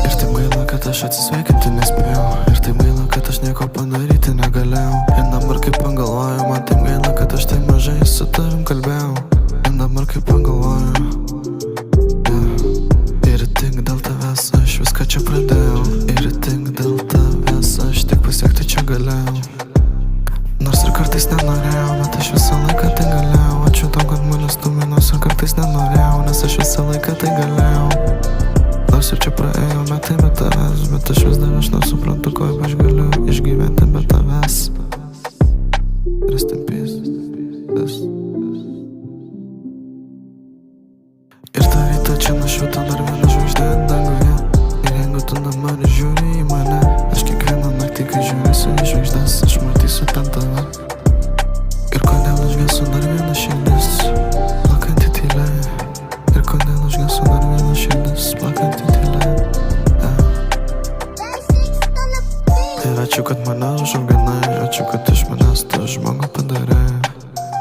Ir taip gaila, kad aš atsisveikinti nespėjau. Ir taip gaila, kad aš nieko padaryti negalėjau. Ir dabar kai pagalvoju, man taip gaila, kad aš taip mažai su tavim kalbėjau. Ir dabar kai pagalvoju, ir tik dėl tavęs aš viską čia pradėjau. Ir tik dėl tavęs aš tik pasiekti čia galėjau. Nors ir kartais nenorėjau, bet aš visą laiką tai galėjau. Ačiū tau, kad mane stumi, nors ir kartais nenorėjau, nes aš visą laiką tai galėjau. Nors ir čia praėjo metai be tavęs, bet aš vis dar aš nesuprantu, kaip aš galiu išgyventi be tavęs. Rest in peace. Ir tą rytą čia nušvito dar viena žvaigždė danguje. Ir jeigu tu dabar žiūri į mane, aš kiekvieną naktį, kai žiūrėsiu į žvaigždės, aš matysiu ten tave. Ir kodėl aš gesu dar vieną širdis, plakanti tyliai. Ir kodėl aš gesu dar vieną širdis, plakanti tyliai. Ir ačiū, kad mane užauginai, ačiū, kad iš manęs tu žmogų padarai.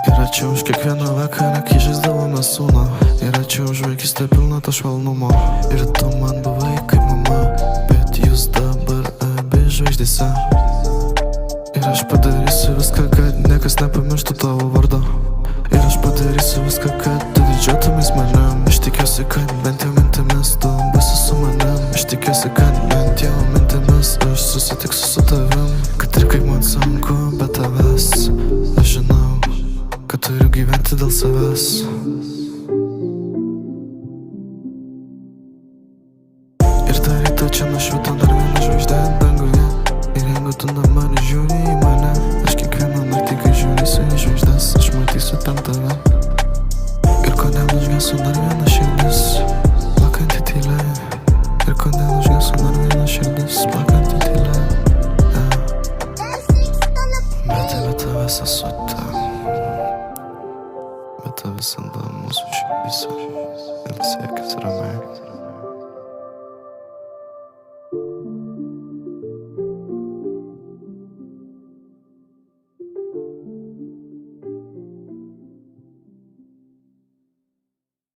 Ir ačiū už kiekvieną vakarą, kai žaisdavome sūną. Ir ačiū už vaikystę pilną to švelnumo. Ir tu man buvai kaip mama, bet jūs dabar abi žvaigždėse. Ir aš padarysiu viską, kad niekas nepamirštų tavo vardo. Ir aš padarysiu viską, kad tu didžiuotumės manim. Aš tikiuosi, kad bent jau mintimis tu būsi su manim. Aš tikiuosi, kad bent jau mintimis aš susitiksiu su tavim. Kad ir kaip man sunku be tavęs, aš žinau, kad turiu gyventi dėl savęs. Ir tą rytą čia nušvito